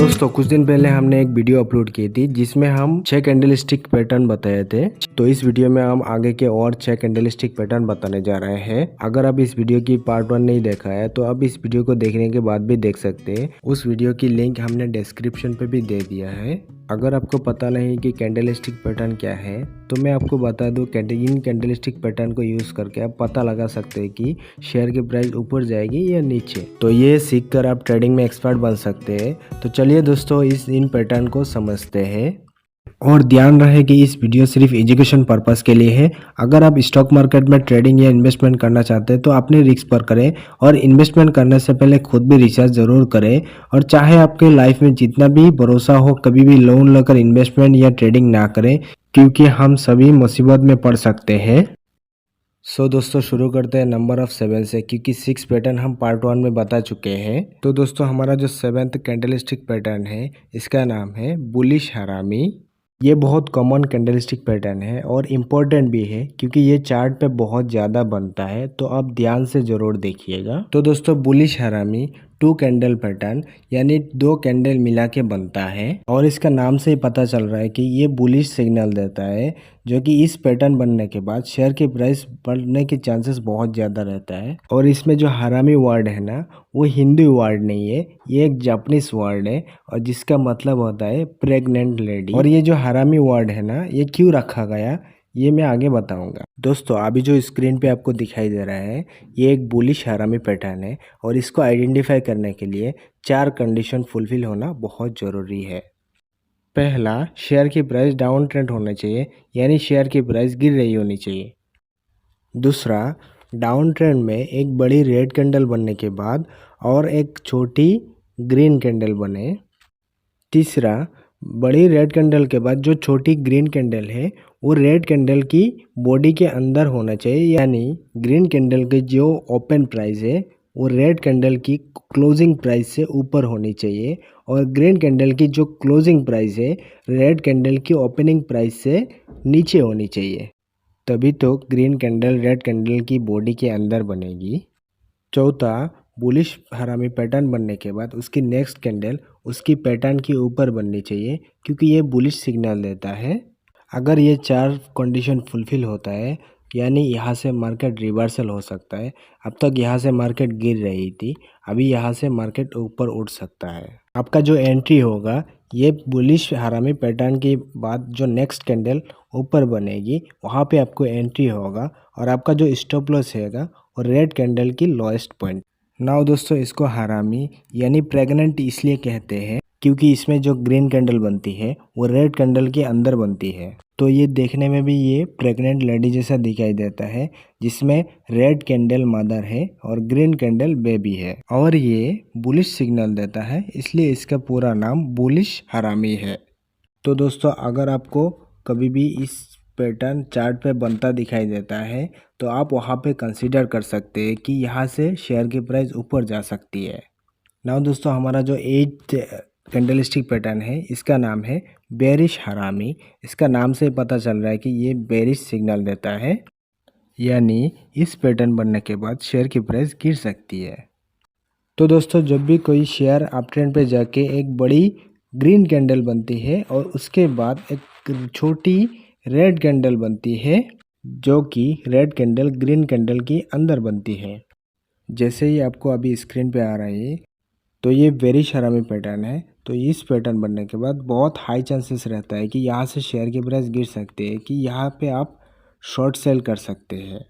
दोस्तों कुछ दिन पहले हमने एक वीडियो अपलोड की थी जिसमें हम 6 कैंडलस्टिक पैटर्न बताए थे। तो इस वीडियो में हम आगे के और 6 कैंडलस्टिक पैटर्न बताने जा रहे हैं। अगर आप इस वीडियो की पार्ट 1 नहीं देखा है तो आप इस वीडियो को देखने के बाद भी देख सकते हैं। उस वीडियो की लिंक हमने डिस्क्रिप्शन पे भी दे दिया है। अगर आपको पता नहीं कि कैंडलस्टिक पैटर्न क्या है तो मैं आपको बता दूं, इन कैंडलस्टिक पैटर्न को यूज करके आप पता लगा सकते हैं कि शेयर की प्राइस ऊपर जाएगी या नीचे। तो ये सीख कर आप ट्रेडिंग में एक्सपर्ट बन सकते हैं। तो चलिए दोस्तों इन पैटर्न को समझते हैं। और ध्यान रहे कि इस वीडियो सिर्फ एजुकेशन पर्पस के लिए है। अगर आप स्टॉक मार्केट में ट्रेडिंग या इन्वेस्टमेंट करना चाहते हैं तो अपने रिस्क पर करें और इन्वेस्टमेंट करने से पहले खुद भी रिसर्च जरूर करें। और चाहे आपके लाइफ में जितना भी भरोसा हो, कभी भी लोन लेकर इन्वेस्टमेंट या ट्रेडिंग ना करें, क्योंकि हम सभी मुसीबत में पड़ सकते हैं। दोस्तों शुरू करते हैं नंबर ऑफ 7 से, क्योंकि 6 पैटर्न हम पार्ट 1 में बता चुके हैं। तो दोस्तों हमारा जो 7th कैंडलस्टिक पैटर्न है इसका नाम है बुलिश हरामी। ये बहुत कॉमन कैंडलस्टिक पैटर्न है और इम्पोर्टेंट भी है क्योंकि ये चार्ट पे बहुत ज़्यादा बनता है। तो आप ध्यान से ज़रूर देखिएगा। तो दोस्तों बुलिश हरामी 2 कैंडल पैटर्न यानी 2 कैंडल मिला के बनता है और इसका नाम से ही पता चल रहा है कि ये बुलिश सिग्नल देता है, जो कि इस पैटर्न बनने के बाद शेयर की प्राइस बढ़ने के चांसेस बहुत ज़्यादा रहता है। और इसमें जो हरामी वर्ड है ना, वो हिंदी वर्ड नहीं है, ये एक जापानीज वर्ड है और जिसका मतलब होता है प्रेग्नेंट लेडी। और ये जो हरामी वर्ड है ना, ये क्यों रखा गया ये मैं आगे बताऊंगा। दोस्तों अभी जो स्क्रीन पे आपको दिखाई दे रहा है ये एक बुलिश हरामी पैटर्न है और इसको आइडेंटिफाई करने के लिए 4 कंडीशन फुलफिल होना बहुत ज़रूरी है। पहला, शेयर की प्राइस डाउन ट्रेंड होना चाहिए, यानी शेयर की प्राइस गिर रही होनी चाहिए। दूसरा, डाउन ट्रेंड में एक बड़ी रेड कैंडल बनने के बाद और एक छोटी ग्रीन कैंडल बने। तीसरा, बड़ी रेड कैंडल के बाद जो छोटी ग्रीन कैंडल है वो रेड कैंडल की बॉडी के अंदर होना चाहिए, यानी ग्रीन कैंडल की जो ओपन प्राइस है वो रेड कैंडल की क्लोजिंग प्राइस से ऊपर होनी चाहिए और ग्रीन कैंडल की जो क्लोजिंग प्राइस है रेड कैंडल की ओपनिंग प्राइस से नीचे होनी चाहिए, तभी तो ग्रीन कैंडल रेड कैंडल की बॉडी के अंदर बनेगी। चौथा, बुलिश हरामी पैटर्न बनने के बाद उसकी नेक्स्ट कैंडल उसकी पैटर्न के ऊपर बननी चाहिए, क्योंकि ये बुलिश सिग्नल देता है। अगर ये 4 कंडीशन फुलफिल होता है यानी यहाँ से मार्केट रिवर्सल हो सकता है। अब तक यहाँ से मार्केट गिर रही थी, अभी यहाँ से मार्केट ऊपर उठ सकता है। आपका जो एंट्री होगा ये बुलिश हरामी पैटर्न के बाद जो नेक्स्ट कैंडल ऊपर बनेगी वहाँ पे आपको एंट्री होगा और आपका जो स्टॉप लॉस रहेगा और रेड कैंडल की लोएस्ट पॉइंट। नाउ दोस्तों इसको हरामी यानी प्रेग्नेंट इसलिए कहते हैं क्योंकि इसमें जो ग्रीन कैंडल बनती है वो रेड कैंडल के अंदर बनती है। तो ये देखने में भी ये प्रेग्नेंट लेडी जैसा दिखाई देता है, जिसमें रेड कैंडल मदर है और ग्रीन कैंडल बेबी है और ये बुलिश सिग्नल देता है, इसलिए इसका पूरा नाम बुलिश हरामी है। तो दोस्तों अगर आपको कभी भी इस पैटर्न चार्ट पे बनता दिखाई देता है तो आप वहाँ पे कंसीडर कर सकते हैं कि यहाँ से शेयर की प्राइस ऊपर जा सकती है। नाउ दोस्तों हमारा जो 8th कैंडलस्टिक पैटर्न है इसका नाम है बेरिश हरामी। इसका नाम से पता चल रहा है कि ये बेरिश सिग्नल देता है, यानी इस पैटर्न बनने के बाद शेयर की प्राइस गिर सकती है। तो दोस्तों जब भी कोई शेयर अप ट्रेंड पे जाके एक बड़ी ग्रीन कैंडल बनती है और उसके बाद एक छोटी रेड कैंडल बनती है, जो कि रेड कैंडल ग्रीन कैंडल की अंदर बनती है, जैसे ही आपको अभी स्क्रीन पे आ रहा है, तो ये बेरिश हरामी पैटर्न है। तो इस पैटर्न बनने के बाद बहुत हाई चांसेस रहता है कि यहाँ से शेयर की प्राइस गिर सकती है, कि यहाँ पे आप शॉर्ट सेल कर सकते हैं।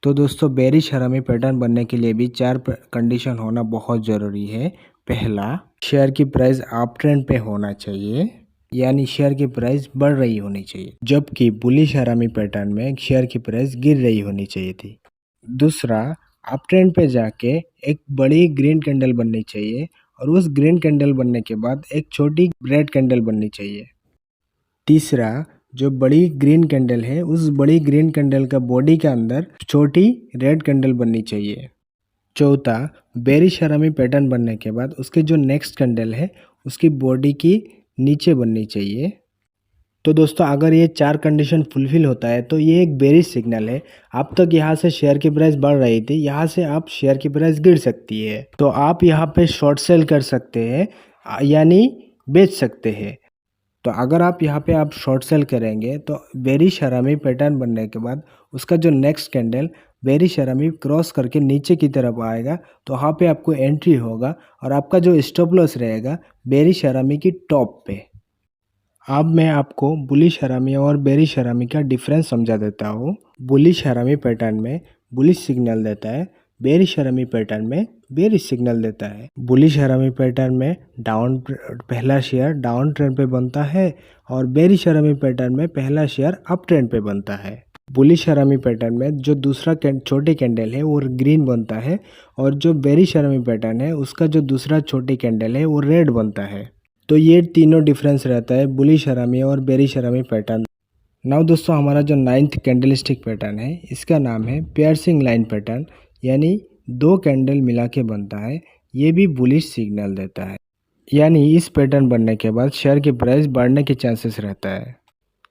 तो दोस्तों बेरिश हरामी पैटर्न बनने के लिए भी 4 कंडीशन होना बहुत ज़रूरी है। पहला, शेयर की प्राइस अप ट्रेंड पे होना चाहिए, यानी शेयर की प्राइस बढ़ रही होनी चाहिए, जबकि बुलिश हरामी पैटर्न में शेयर की प्राइस गिर रही होनी चाहिए थी। दूसरा, अप ट्रेंड पे जाके एक बड़ी ग्रीन कैंडल बननी चाहिए और उस ग्रीन कैंडल बनने के बाद एक छोटी रेड कैंडल बननी चाहिए। तीसरा, जो बड़ी ग्रीन कैंडल है उस बड़ी ग्रीन कैंडल का बॉडी के अंदर छोटी रेड कैंडल बननी चाहिए। चौथा, बेरिश हरामी पैटर्न बनने के बाद उसके जो नेक्स्ट कैंडल है उसकी बॉडी की नीचे बननी चाहिए। तो दोस्तों अगर ये 4 कंडीशन फुलफिल होता है तो ये एक बेरिश सिग्नल है। अब तक यहाँ से शेयर की प्राइस बढ़ रही थी, यहाँ से आप शेयर की प्राइस गिर सकती है, तो आप यहाँ पे शॉर्ट सेल कर सकते हैं यानी बेच सकते हैं। तो अगर आप यहाँ पे आप शॉर्ट सेल करेंगे तो बेरिश हरामी पैटर्न बनने के बाद उसका जो नेक्स्ट कैंडल बेरिश हरामी क्रॉस करके नीचे की तरफ आएगा तो वहाँ पे आपको एंट्री होगा और आपका जो स्टॉप लॉस रहेगा बेरिश हरामी की टॉप पे। अब मैं आपको बुलिश हरामी और बेरिश हरामी का डिफरेंस समझा देता हूँ। बुलिश हरामी पैटर्न में बुलिश सिग्नल देता है, बेरिश हरामी पैटर्न में बेरिश सिग्नल देता है। बुलिश हरामी पैटर्न में पहला शेयर डाउन ट्रेंड पे बनता है और बेरिश हरामी पैटर्न में पहला शेयर अप ट्रेंड पे बनता है। बुलिश हरामी पैटर्न में जो दूसरा छोटी कैंडल है वो ग्रीन बनता है और जो बेरिश हरामी पैटर्न है उसका जो दूसरा छोटी कैंडल है वो रेड बनता है। तो ये तीनों डिफरेंस रहता है बुलिश हरामी और बेरिश हरामी पैटर्न। नाउ दोस्तों हमारा जो 9th कैंडलस्टिक पैटर्न है इसका नाम है पियर्सिंग लाइन पैटर्न, यानी दो कैंडल मिला के बनता है। ये भी बुलिश सिग्नल देता है, यानी इस पैटर्न बनने के बाद शेयर की प्राइस बढ़ने के चांसेस रहता है।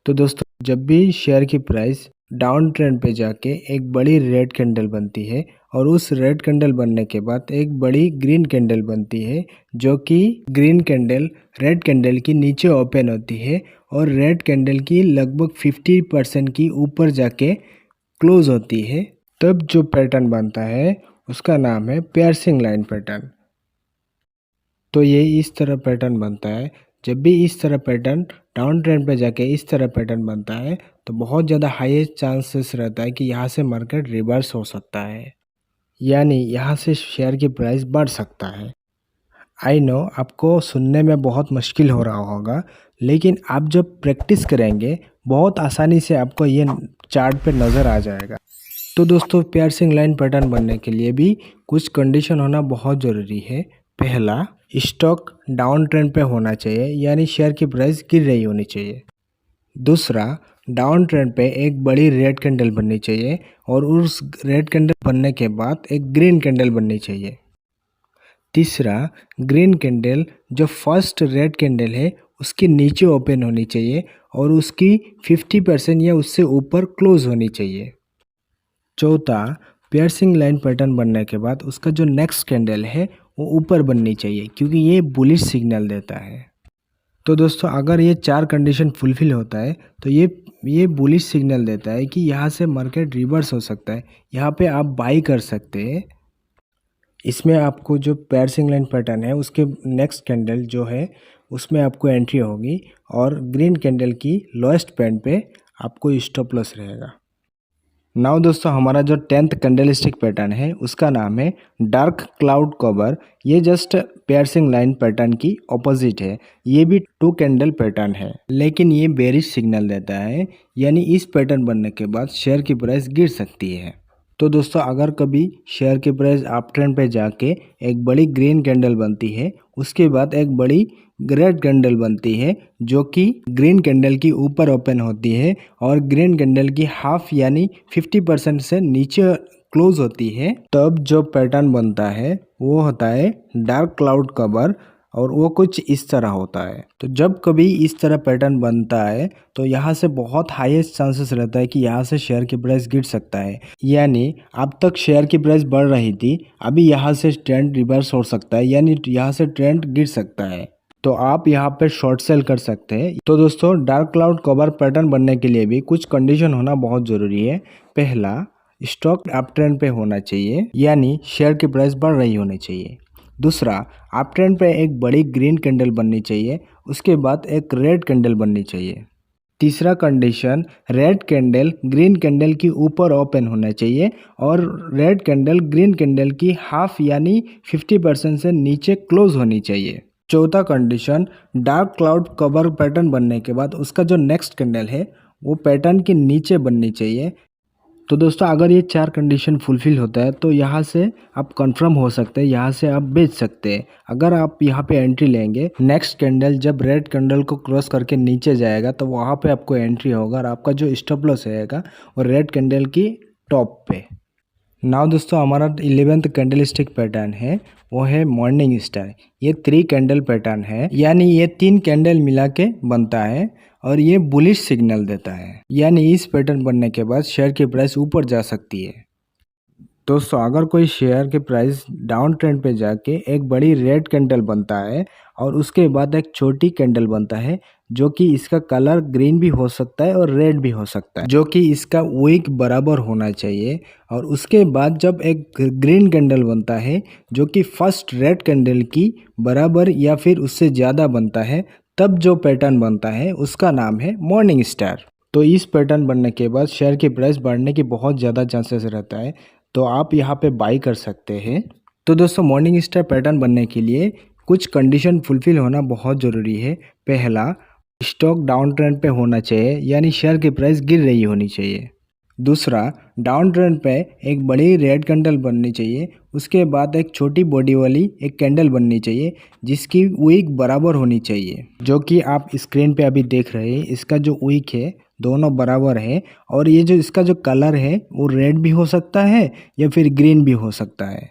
तो दोस्तों जब भी शेयर की प्राइस डाउन ट्रेंड पे जाके एक बड़ी रेड कैंडल बनती है और उस रेड कैंडल बनने के बाद एक बड़ी ग्रीन कैंडल बनती है, जो कि ग्रीन कैंडल रेड कैंडल की नीचे ओपन होती है और रेड कैंडल की लगभग 50% की ऊपर जाके क्लोज होती है, तब जो पैटर्न बनता है उसका नाम है पियर्सिंग लाइन पैटर्न। तो ये इस तरह पैटर्न बनता है। जब भी इस तरह पैटर्न डाउन ट्रेंड पे जाके इस तरह पैटर्न बनता है तो बहुत ज़्यादा हाईएस्ट चांसेस रहता है कि यहाँ से मार्केट रिवर्स हो सकता है, यानी यहाँ से शेयर की प्राइस बढ़ सकता है। आई नो आपको सुनने में बहुत मुश्किल हो रहा होगा, लेकिन आप जब प्रैक्टिस करेंगे बहुत आसानी से आपको ये चार्ट पे नज़र आ जाएगा। तो दोस्तों पियर्सिंग लाइन पैटर्न बनने के लिए भी कुछ कंडीशन होना बहुत ज़रूरी है। पहला, स्टॉक डाउन ट्रेंड पे होना चाहिए, यानी शेयर की प्राइस गिर रही होनी चाहिए। दूसरा, डाउन ट्रेंड पे एक बड़ी रेड कैंडल बननी चाहिए और उस रेड कैंडल बनने के बाद एक ग्रीन कैंडल बननी चाहिए। तीसरा, ग्रीन कैंडल जो फर्स्ट रेड कैंडल है उसके नीचे ओपन होनी चाहिए और उसकी 50% या उससे ऊपर क्लोज होनी चाहिए। चौथा, पियर्सिंग लाइन पैटर्न बनने के बाद उसका जो नेक्स्ट कैंडल है वो ऊपर बननी चाहिए, क्योंकि ये बुलिश सिग्नल देता है। तो दोस्तों अगर ये चार कंडीशन फुलफिल होता है तो ये बुलिश सिग्नल देता है कि यहाँ से मार्केट रिवर्स हो सकता है, यहाँ पे आप बाई कर सकते हैं। इसमें आपको जो पियर्सिंग लाइन पैटर्न है उसके नेक्स्ट कैंडल जो है उसमें आपको एंट्री होगी और ग्रीन कैंडल की लोएस्ट पॉइंट पे आपको स्टॉप लॉस रहेगा। नाउ दोस्तों हमारा जो 10th कैंडलस्टिक पैटर्न है उसका नाम है डार्क क्लाउड कवर। ये जस्ट पियर्सिंग लाइन पैटर्न की ऑपोजिट है। ये भी 2 कैंडल पैटर्न है, लेकिन ये बेरिश सिग्नल देता है, यानी इस पैटर्न बनने के बाद शेयर की प्राइस गिर सकती है। तो दोस्तों अगर कभी शेयर की प्राइस अप ट्रेंड पे जाके एक बड़ी ग्रीन कैंडल बनती है, उसके बाद एक बड़ी रेड कैंडल बनती है जो कि ग्रीन कैंडल की ऊपर ओपन होती है और ग्रीन कैंडल की हाफ यानी 50% से नीचे क्लोज होती है, तब जो पैटर्न बनता है वो होता है डार्क क्लाउड कवर और वो कुछ इस तरह होता है। तो जब कभी इस तरह पैटर्न बनता है तो यहाँ से बहुत हाईएस्ट चांसेस रहता है कि यहाँ से शेयर की प्राइस गिर सकता है, यानी अब तक शेयर की प्राइस बढ़ रही थी, अभी यहाँ से ट्रेंड रिवर्स हो सकता है, यानी यहाँ से ट्रेंड गिर सकता है, तो आप यहाँ पे शॉर्ट सेल कर सकते हैं। तो दोस्तों डार्क क्लाउड कवर पैटर्न बनने के लिए भी कुछ कंडीशन होना बहुत ज़रूरी है। पहला, स्टॉक अप ट्रेंड पे होना चाहिए, यानी शेयर की प्राइस बढ़ रही होनी चाहिए। दूसरा, अप ट्रेंड पे एक बड़ी ग्रीन कैंडल बननी चाहिए, उसके बाद एक रेड कैंडल बननी चाहिए। तीसरा condition, red candle green candle की ऊपर ओपन होना चाहिए और रेड कैंडल ग्रीन कैंडल की हाफ यानी 50% से नीचे क्लोज होनी चाहिए। चौथा condition, dark cloud cover pattern बनने के बाद उसका जो नेक्स्ट कैंडल है वो पैटर्न के नीचे बननी चाहिए। तो दोस्तों अगर ये चार कंडीशन फुलफिल होता है तो यहाँ से आप कंफर्म हो सकते हैं, यहाँ से आप बेच सकते हैं। अगर आप यहाँ पे एंट्री लेंगे, नेक्स्ट कैंडल जब रेड कैंडल को क्रॉस करके नीचे जाएगा तो वहाँ पे आपको एंट्री होगा और आपका जो स्टॉप लॉस रहेगा और रेड कैंडल की टॉप पे। नाउ दोस्तों हमारा 11th कैंडलस्टिक पैटर्न है वो है मॉर्निंग स्टार। ये 3 कैंडल पैटर्न है, यानी ये 3 कैंडल मिला के बनता है और ये बुलिश सिग्नल देता है, यानी इस पैटर्न बनने के बाद शेयर की प्राइस ऊपर जा सकती है। दोस्तों अगर कोई शेयर के प्राइस डाउन ट्रेंड पे जाके एक बड़ी रेड कैंडल बनता है और उसके बाद एक छोटी कैंडल बनता है जो कि इसका कलर ग्रीन भी हो सकता है और रेड भी हो सकता है, जो कि इसका विक बराबर होना चाहिए। और उसके बाद जब एक ग्रीन कैंडल बनता है जो कि फर्स्ट रेड कैंडल की बराबर या फिर उससे ज़्यादा बनता है, तब जो पैटर्न बनता है उसका नाम है मॉर्निंग स्टार। तो इस पैटर्न बनने के बाद शेयर की प्राइस बढ़ने की बहुत ज़्यादा चांसेस रहता है, तो आप यहाँ पे बाई कर सकते हैं। तो दोस्तों मॉर्निंग स्टार पैटर्न बनने के लिए कुछ कंडीशन फुलफिल होना बहुत ज़रूरी है। पहला, स्टॉक डाउन ट्रेंड पे होना चाहिए, यानी शेयर की प्राइस गिर रही होनी चाहिए। दूसरा, डाउन ट्रेंड पे एक बड़ी रेड कैंडल बननी चाहिए, उसके बाद एक छोटी बॉडी वाली एक कैंडल बननी चाहिए जिसकी विक बराबर होनी चाहिए, जो कि आप स्क्रीन पे अभी देख रहे हैं। इसका जो विक है दोनों बराबर है और ये जो इसका जो कलर है वो रेड भी हो सकता है या फिर ग्रीन भी हो सकता है।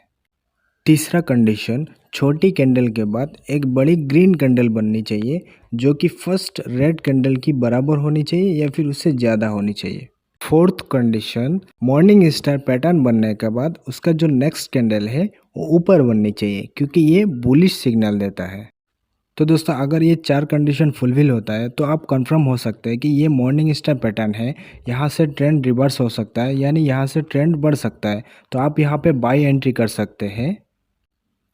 तीसरा कंडीशन, छोटी कैंडल के बाद एक बड़ी ग्रीन कैंडल बननी चाहिए जो कि फर्स्ट रेड कैंडल की बराबर होनी चाहिए या फिर उससे ज़्यादा होनी चाहिए। Fourth condition, morning star pattern बनने के बाद उसका जो नेक्स्ट कैंडल है वो ऊपर बननी चाहिए क्योंकि ये बुलिश सिग्नल देता है। तो दोस्तों अगर ये चार कंडीशन फुलफिल होता है तो आप कंफर्म हो सकते हैं कि ये मॉर्निंग स्टार पैटर्न है। यहाँ से ट्रेंड रिवर्स हो सकता है, यानी यहाँ से ट्रेंड बढ़ सकता है, तो आप यहाँ पे बाई एंट्री कर सकते हैं।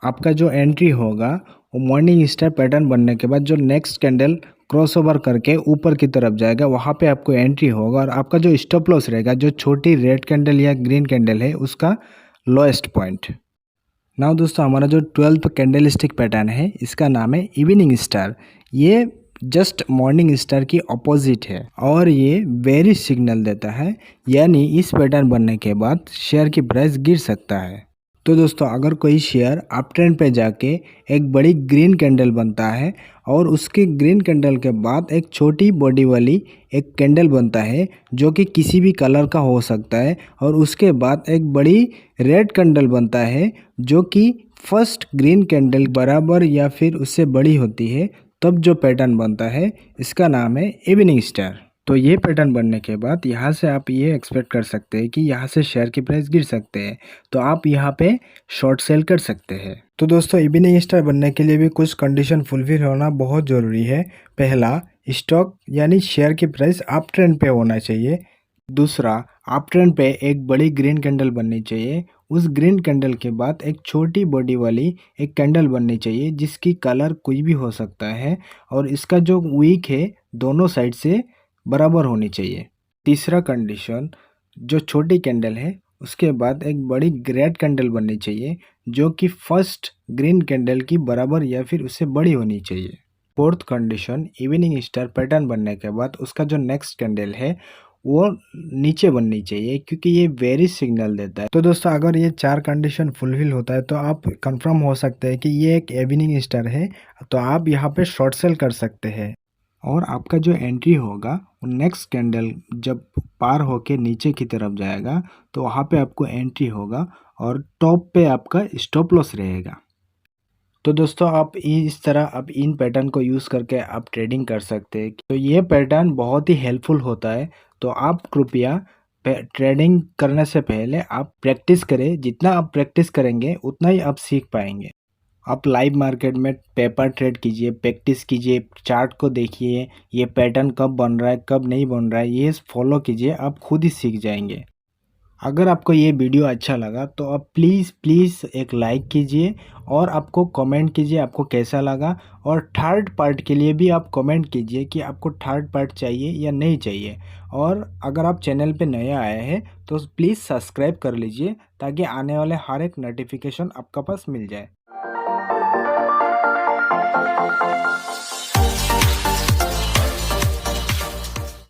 आपका जो एंट्री होगा वो मॉर्निंग स्टार पैटर्न बनने के बाद जो नेक्स्ट कैंडल क्रॉसओवर करके ऊपर की तरफ जाएगा वहाँ पे आपको एंट्री होगा और आपका जो स्टॉप लॉस रहेगा जो छोटी रेड कैंडल या ग्रीन कैंडल है उसका लोएस्ट पॉइंट। नाउ दोस्तों हमारा जो 12th कैंडल स्टिक पैटर्न है इसका नाम है इवनिंग स्टार। ये जस्ट मॉर्निंग स्टार की अपोजिट है और ये बेरिश सिग्नल देता है, यानी इस पैटर्न बनने के बाद शेयर की प्राइस गिर सकता है। तो दोस्तों अगर कोई शेयर अप ट्रेंड पे जाके एक बड़ी ग्रीन कैंडल बनता है और उसके ग्रीन कैंडल के बाद एक छोटी बॉडी वाली एक कैंडल बनता है जो कि किसी भी कलर का हो सकता है और उसके बाद एक बड़ी रेड कैंडल बनता है जो कि फर्स्ट ग्रीन कैंडल बराबर या फिर उससे बड़ी होती है, तब जो पैटर्न बनता है इसका नाम है इवनिंग स्टार। तो ये पैटर्न बनने के बाद यहाँ से आप ये एक्सपेक्ट कर सकते हैं कि यहाँ से शेयर की प्राइस गिर सकते हैं, तो आप यहाँ पे शॉर्ट सेल कर सकते हैं। तो दोस्तों इवनिंग स्टार बनने के लिए भी कुछ कंडीशन फुलफिल होना बहुत ज़रूरी है। पहला, स्टॉक यानी शेयर की प्राइस अप ट्रेंड पे होना चाहिए। दूसरा, अप ट्रेंड पे एक बड़ी ग्रीन कैंडल बननी चाहिए, उस ग्रीन कैंडल के बाद एक छोटी बॉडी वाली एक कैंडल बननी चाहिए जिसकी कलर कोई भी हो सकता है और इसका जो विक है दोनों साइड से बराबर होनी चाहिए। तीसरा कंडीशन, जो छोटी कैंडल है उसके बाद एक बड़ी रेड कैंडल बननी चाहिए जो कि फर्स्ट ग्रीन कैंडल की बराबर या फिर उससे बड़ी होनी चाहिए। Fourth condition, evening star pattern बनने के बाद उसका जो नेक्स्ट कैंडल है वो नीचे बननी चाहिए क्योंकि ये बेरिश सिग्नल देता है। तो दोस्तों अगर ये चार कंडीशन फुलफिल होता है तो आप कंफर्म हो सकते हैं कि ये एक इवनिंग स्टार है, तो आप यहाँ पे शॉर्ट सेल कर सकते हैं। और आपका जो एंट्री होगा वो नेक्स्ट कैंडल जब पार होके नीचे की तरफ जाएगा तो वहाँ पे आपको एंट्री होगा और टॉप पे आपका स्टॉप लॉस रहेगा। तो दोस्तों आप इस तरह आप इन पैटर्न को यूज़ करके आप ट्रेडिंग कर सकते हैं। तो ये पैटर्न बहुत ही हेल्पफुल होता है, तो आप कृपया ट्रेडिंग करने से पहले आप प्रैक्टिस करें। जितना आप प्रैक्टिस करेंगे उतना ही आप सीख पाएंगे। आप लाइव मार्केट में पेपर ट्रेड कीजिए, प्रैक्टिस कीजिए, चार्ट को देखिए, ये पैटर्न कब बन रहा है कब नहीं बन रहा है ये फॉलो कीजिए, आप खुद ही सीख जाएंगे। अगर आपको ये वीडियो अच्छा लगा तो आप प्लीज़ एक लाइक कीजिए और आपको कमेंट कीजिए आपको कैसा लगा, और थर्ड पार्ट के लिए भी आप कमेंट कीजिए कि आपको थर्ड पार्ट चाहिए या नहीं चाहिए। और अगर आप चैनल पे नए आए हैं तो प्लीज़ सब्सक्राइब कर लीजिए ताकि आने वाले हर एक नोटिफिकेशन आपका पास मिल जाए।